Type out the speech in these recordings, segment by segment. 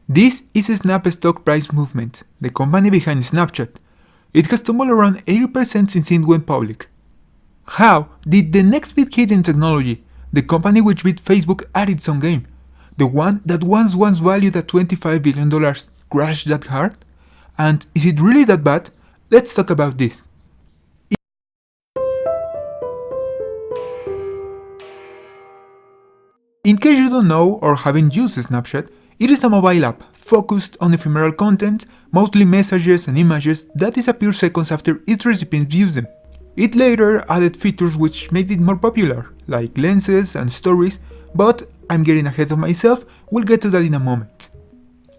This is Snap stock price movement, the company behind Snapchat. It has tumbled around 80% since it went public. How did the next big hit in technology, the company which beat Facebook at its own game, the one that once valued at $25 billion, crash that hard? And is it really that bad? Let's talk about this. In case you don't know or haven't used Snapchat, it is a mobile app focused on ephemeral content, mostly messages and images that disappear seconds after its recipients views them. It later added features which made it more popular, like lenses and stories, but I'm getting ahead of myself, we'll get to that in a moment.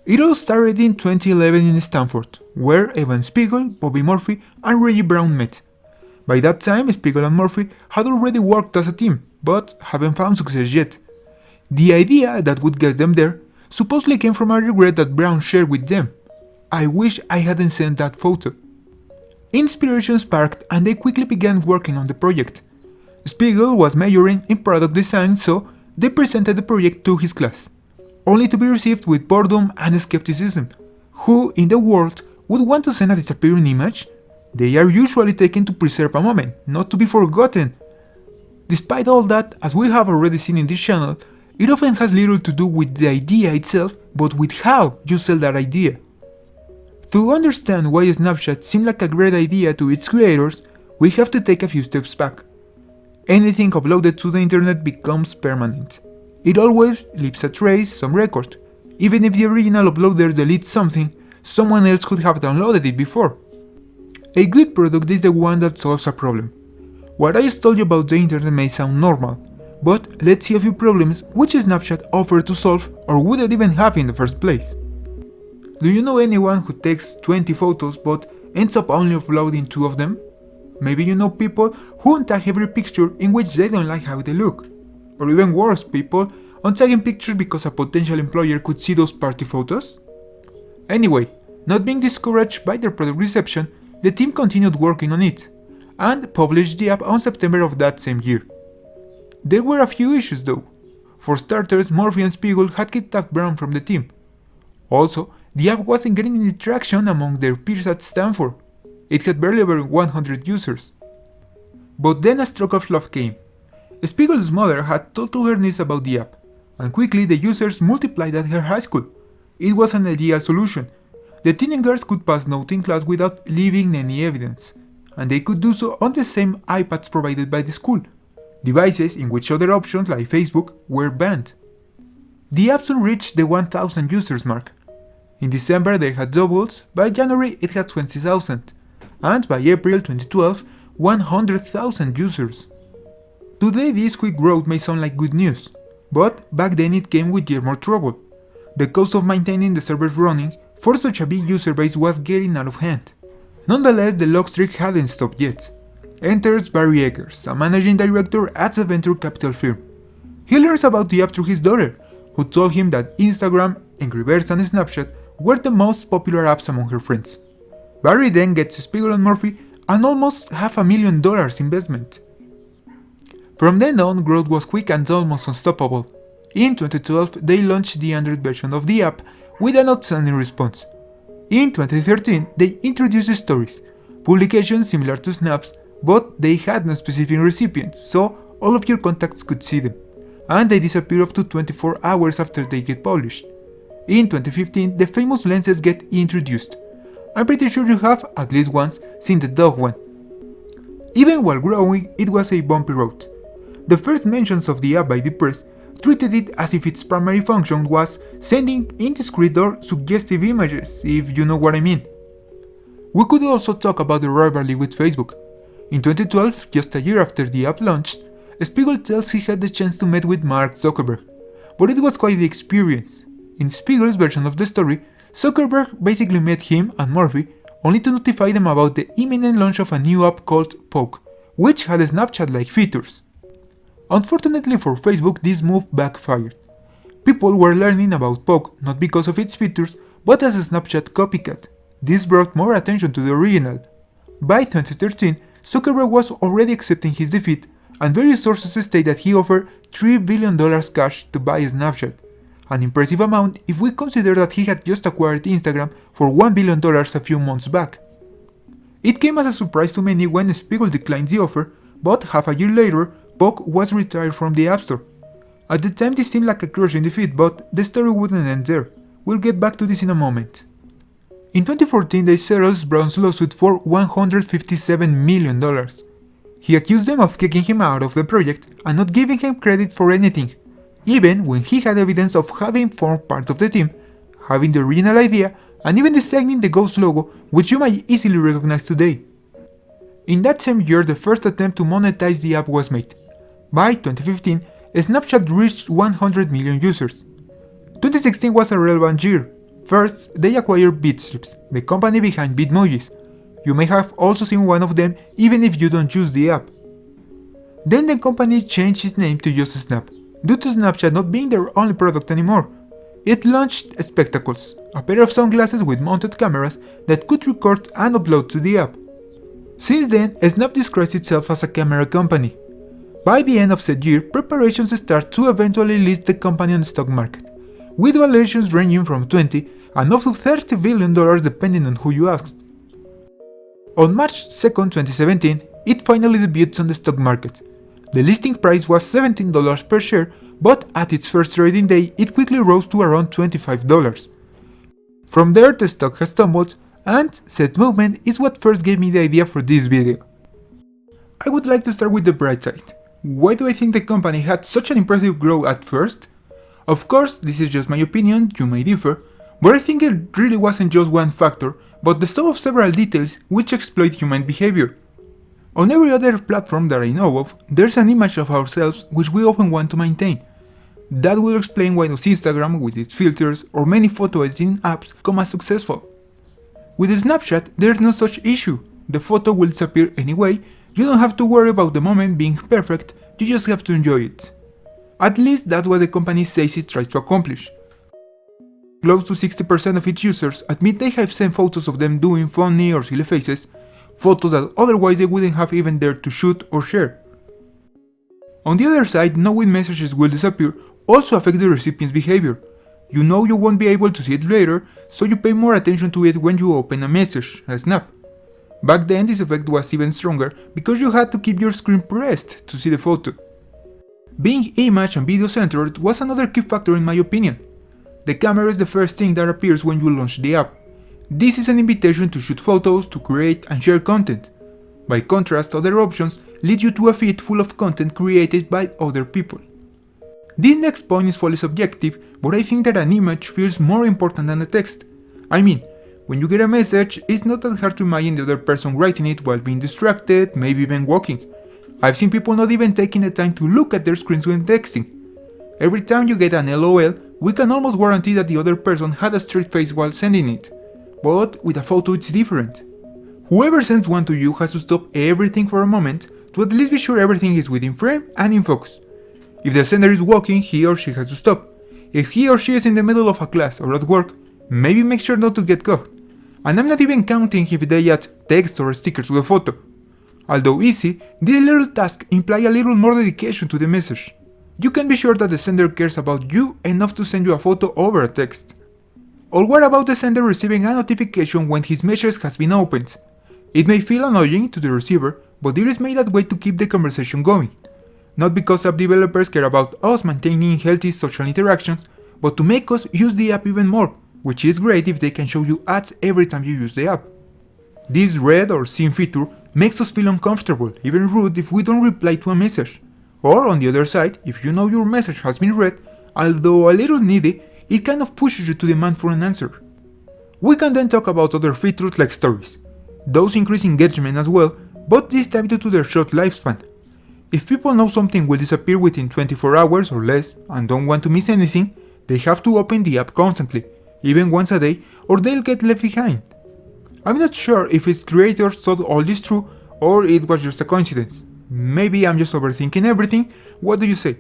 It all started in 2011 in Stanford, where Evan Spiegel, Bobby Murphy, and Reggie Brown met. By that time, Spiegel and Murphy had already worked as a team, but haven't found success yet. The idea that would get them there supposedly came from a regret that Brown shared with them. I wish I hadn't sent that photo. Inspiration sparked and they quickly began working on the project. Spiegel was majoring in product design, so they presented the project to his class, only to be received with boredom and skepticism. Who in the world would want to send a disappearing image? They are usually taken to preserve a moment, not to be forgotten. Despite all that, as we have already seen in this channel, it often has little to do with the idea itself, but with how you sell that idea. To understand why Snapchat seemed like a great idea to its creators, we have to take a few steps back. Anything uploaded to the internet becomes permanent. It always leaves a trace, some record. Even if the original uploader deletes something, someone else could have downloaded it before. A good product is the one that solves a problem. What I just told you about the internet may sound normal, but let's see a few problems which Snapchat offered to solve or wouldn't even have in the first place. Do you know anyone who takes 20 photos but ends up only uploading 2 of them? Maybe you know people who untag every picture in which they don't like how they look. Or even worse, people untagging pictures because a potential employer could see those party photos? Anyway, not being discouraged by their product reception, the team continued working on it, and published the app on September of that same year. There were a few issues though. For starters, Murphy and Spiegel had kicked out Brown from the team. Also, the app wasn't getting any traction among their peers at Stanford. It had barely over 100 users. But then a stroke of luck came. Spiegel's mother had told her niece about the app, and quickly the users multiplied at her high school. It was an ideal solution. The teenagers could pass notes in class without leaving any evidence, and they could do so on the same iPads provided by the school, devices in which other options like Facebook were banned. The app soon reached the 1,000 users mark. In December they had doubled, by January it had 20,000, and by April 2012, 100,000 users. Today this quick growth may sound like good news, but back then it came with yet more trouble. The cost of maintaining the servers running for such a big user base was getting out of hand. Nonetheless, the luck streak hadn't stopped yet. Enters Barry Eggers, a managing director at a venture capital firm. He learns about the app through his daughter, who told him that Instagram, Angry Birds and Snapchat were the most popular apps among her friends. Barry then gets Spiegel and Murphy an almost $500,000 investment. From then on, growth was quick and almost unstoppable. In 2012, they launched the Android version of the app with an outstanding response. In 2013, they introduced stories, publications similar to Snaps, but they had no specific recipients, so all of your contacts could see them, and they disappear up to 24 hours after they get published. In 2015, the famous lenses get introduced. I'm pretty sure you have, at least once, seen the dog one. Even while growing, it was a bumpy road. The first mentions of the app by the press treated it as if its primary function was sending indiscreet or suggestive images, if you know what I mean. We could also talk about the rivalry with Facebook. In 2012, just a year after the app launched, Spiegel tells he had the chance to meet with Mark Zuckerberg, but it was quite the experience. In Spiegel's version of the story, Zuckerberg basically met him and Murphy only to notify them about the imminent launch of a new app called Poke, which had Snapchat-like features. Unfortunately for Facebook, this move backfired. People were learning about Poke not because of its features, but as a Snapchat copycat. This brought more attention to the original. By 2013, Zuckerberg was already accepting his defeat, and various sources state that he offered $3 billion cash to buy Snapchat. an impressive amount if we consider that he had just acquired Instagram for $1 billion a few months back. It came as a surprise to many when Spiegel declined the offer, but half a year later, Bok was retired from the App Store. At the time this seemed like a crushing defeat, but the story wouldn't end there. We'll get back to this in a moment. In 2014, they settled Brown's lawsuit for $157 million. He accused them of kicking him out of the project and not giving him credit for anything, even when he had evidence of having formed part of the team, having the original idea, and even designing the Ghost logo, which you might easily recognize today. In that same year, the first attempt to monetize the app was made. By 2015, Snapchat reached 100 million users. 2016 was a relevant year. First, they acquired Bitstrips, the company behind Bitmojis. You may have also seen one of them even if you don't use the app. Then the company changed its name to just Snap, due to Snapchat not being their only product anymore. It launched Spectacles, a pair of sunglasses with mounted cameras that could record and upload to the app. Since then, Snap describes itself as a camera company. By the end of said year, preparations start to eventually list the company on the stock market, with valuations ranging from $20 and up to $30 billion depending on who you asked. On March 2, 2017, it finally debuts on the stock market. The listing price was $17 per share, but at its first trading day, it quickly rose to around $25. From there, the stock has tumbled, and said movement is what first gave me the idea for this video. I would like to start with the bright side. Why do I think the company had such an impressive growth at first? Of course, this is just my opinion, you may differ, but I think it really wasn't just one factor, but the sum of several details which exploit human behavior. On every other platform that I know of, there's an image of ourselves which we often want to maintain. That will explain why does Instagram, with its filters or many photo editing apps, come as successful. With Snapchat, there's no such issue. The photo will disappear anyway, you don't have to worry about the moment being perfect, you just have to enjoy it. At least that's what the company says it tries to accomplish. Close to 60% of its users admit they have sent photos of them doing funny or silly faces, photos that otherwise they wouldn't have even dared to shoot or share. On the other side, knowing messages will disappear also affects the recipient's behavior. You know you won't be able to see it later, so you pay more attention to it when you open a message, a snap. Back then this effect was even stronger because you had to keep your screen pressed to see the photo. Being image and video centered was another key factor in my opinion. The camera is the first thing that appears when you launch the app. This is an invitation to shoot photos, to create and share content. By contrast, other options lead you to a feed full of content created by other people. This next point is fully subjective, but I think that an image feels more important than a text. I mean, when you get a message, it's not that hard to imagine the other person writing it while being distracted, maybe even walking. I've seen people not even taking the time to look at their screens when texting. Every time you get an LOL, we can almost guarantee that the other person had a straight face while sending it. But with a photo it's different. Whoever sends one to you has to stop everything for a moment to at least be sure everything is within frame and in focus. If the sender is walking, he or she has to stop. If he or she is in the middle of a class or at work, maybe make sure not to get caught. And I'm not even counting if they add text or stickers to the photo. Although easy, these little tasks imply a little more dedication to the message. You can be sure that the sender cares about you enough to send you a photo over a text. Or what about the sender receiving a notification when his message has been opened? It may feel annoying to the receiver, but it is made that way to keep the conversation going. Not because app developers care about us maintaining healthy social interactions, but to make us use the app even more, which is great if they can show you ads every time you use the app. This read or seen feature makes us feel uncomfortable, even rude if we don't reply to a message. Or on the other side, if you know your message has been read, although a little needy, it kind of pushes you to demand for an answer. We can then talk about other features like stories. Those increase engagement as well, but this time due to their short lifespan. If people know something will disappear within 24 hours or less and don't want to miss anything, they have to open the app constantly, even once a day, or they'll get left behind. I'm not sure if its creators thought all this through or it was just a coincidence. Maybe I'm just overthinking everything, what do you say?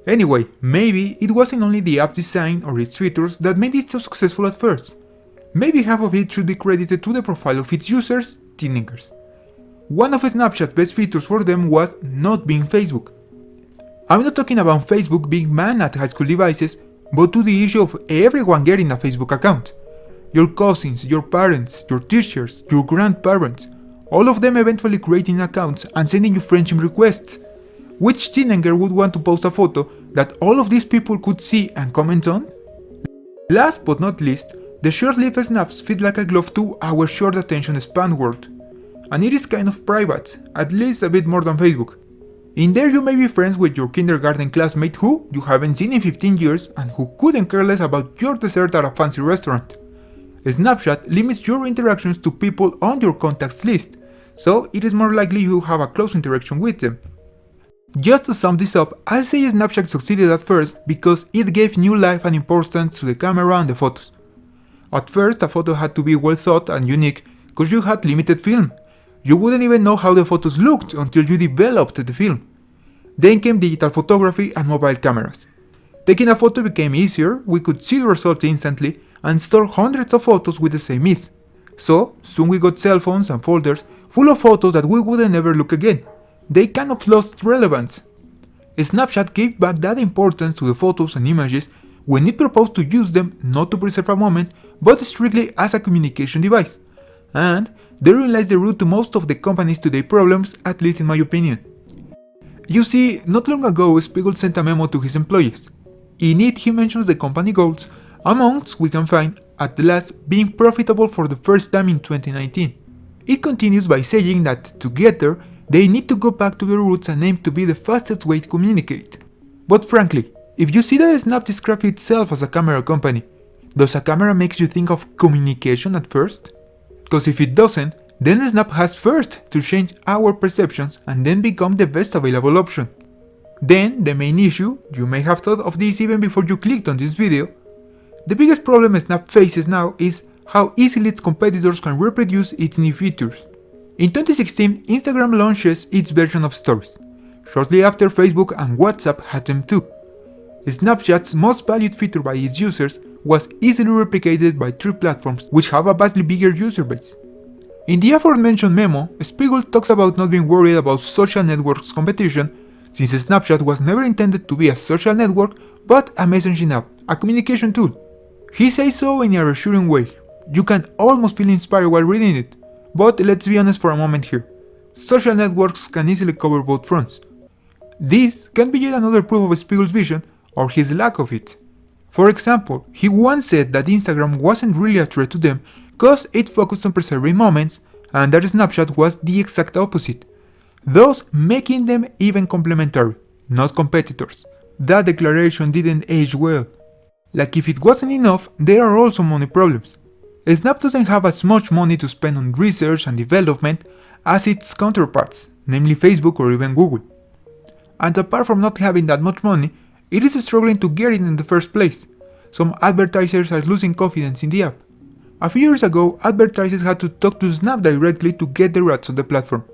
Anyway, maybe it wasn't only the app design or its features that made it so successful at first. Maybe half of it should be credited to the profile of its users, teenagers. One of Snapchat's best features for them was not being Facebook. I'm not talking about Facebook being banned at high school devices, but to the issue of everyone getting a Facebook account. Your cousins, your parents, your teachers, your grandparents, all of them eventually creating accounts and sending you friendship requests. Which teenager would want to post a photo that all of these people could see and comment on? Last but not least, the short-lived snaps fit like a glove to our short attention span world. And it is kind of private, at least a bit more than Facebook. In there you may be friends with your kindergarten classmate who you haven't seen in 15 years and who couldn't care less about your dessert at a fancy restaurant. Snapchat limits your interactions to people on your contacts list, so it is more likely you have a close interaction with them. Just to sum this up, I'll say Snapchat succeeded at first because it gave new life and importance to the camera and the photos. At first, a photo had to be well thought and unique because you had limited film. You wouldn't even know how the photos looked until you developed the film. Then came digital photography and mobile cameras. Taking a photo became easier, we could see the result instantly and store hundreds of photos with the same ease. So, soon we got cell phones and folders full of photos that we wouldn't ever look again. They kind of lost relevance. Snapchat gave back that importance to the photos and images when it proposed to use them not to preserve a moment, but strictly as a communication device. And they realized the root to most of the company's today problems, at least in my opinion. You see, not long ago Spiegel sent a memo to his employees. In it he mentions the company goals, amongst we can find, at last, being profitable for the first time in 2019. It continues by saying that, together, they need to go back to their roots and aim to be the fastest way to communicate. But frankly, if you see that Snap describes itself as a camera company, does a camera make you think of communication at first? Because if it doesn't, then Snap has first to change our perceptions and then become the best available option. Then, the main issue, you may have thought of this even before you clicked on this video, the biggest problem Snap faces now is how easily its competitors can reproduce its new features. In 2016, Instagram launches its version of Stories. Shortly after, Facebook and WhatsApp had them too. Snapchat's most valued feature by its users was easily replicated by 3 platforms which have a vastly bigger user base. In the aforementioned memo, Spiegel talks about not being worried about social networks competition, since Snapchat was never intended to be a social network but a messaging app, a communication tool. He says so in a reassuring way. You can almost feel inspired while reading it. But let's be honest for a moment here. Social networks can easily cover both fronts. This can be yet another proof of Spiegel's vision or his lack of it. For example, he once said that Instagram wasn't really a threat to them because it focused on preserving moments, and that Snapchat was the exact opposite, thus making them even complementary, not competitors. That declaration didn't age well. Like if it wasn't enough, there are also money problems. Snap doesn't have as much money to spend on research and development as its counterparts, namely Facebook or even Google. And apart from not having that much money, it is struggling to get it in the first place. Some advertisers are losing confidence in the app. A few years ago, advertisers had to talk to Snap directly to get the ads on the platform.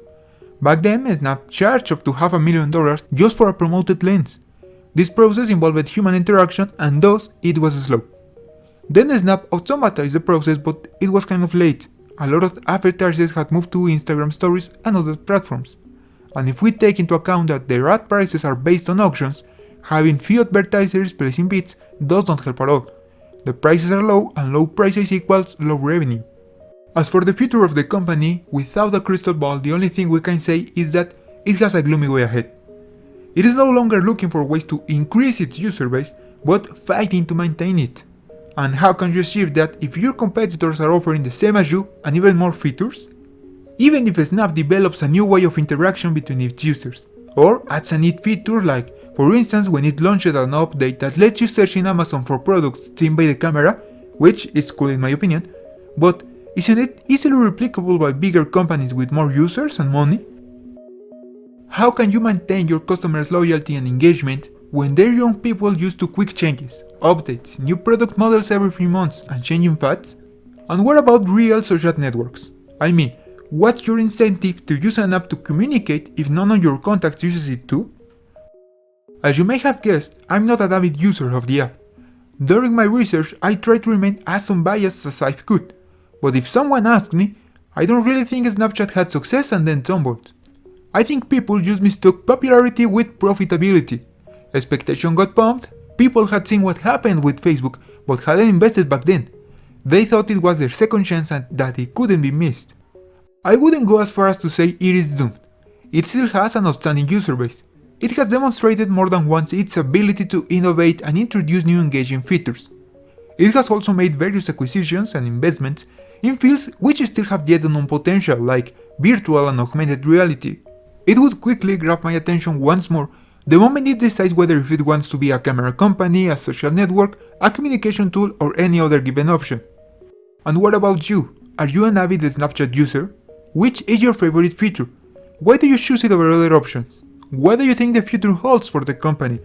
Back then, Snap charged up to $500,000 just for a promoted lens. This process involved human interaction and thus it was slow. Then Snap automatized the process, but it was kind of late. A lot of advertisers had moved to Instagram Stories and other platforms. And if we take into account that their ad prices are based on auctions, having few advertisers placing bids does not help at all. The prices are low and low prices equals low revenue. As for the future of the company, without a crystal ball, the only thing we can say is that it has a gloomy way ahead. It is no longer looking for ways to increase its user base, but fighting to maintain it. And how can you achieve that if your competitors are offering the same as you and even more features? Even if Snap develops a new way of interaction between its users, or adds a neat feature like, for instance, when it launched an update that lets you search in Amazon for products seen by the camera, which is cool in my opinion, but isn't it easily replicable by bigger companies with more users and money? How can you maintain your customers' loyalty and engagement when their young people used to quick changes, updates, new product models every 3 months and changing fads? And what about real social networks? I mean, what's your incentive to use an app to communicate if none of your contacts uses it too? As you may have guessed, I'm not an avid user of the app. During my research, I tried to remain as unbiased as I could, but if someone asked me, I don't really think Snapchat had success and then tumbled. I think people just mistook popularity with profitability. Expectation got pumped, People had seen what happened with Facebook but hadn't invested back then. They thought it was their second chance and that it couldn't be missed. I wouldn't go as far as to say it is doomed. It still has an outstanding user base. It has demonstrated more than once its ability to innovate and introduce new engaging features. It has also made various acquisitions and investments in fields which still have yet unknown potential, like virtual and augmented reality. It would quickly grab my attention once more the moment it decides whether if it wants to be a camera company, a social network, a communication tool, or any other given option. And what about you? Are you an avid Snapchat user? Which is your favorite feature? Why do you choose it over other options? What do you think the future holds for the company?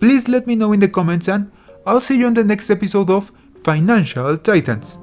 Please let me know in the comments and I'll see you on the next episode of Financial Titans.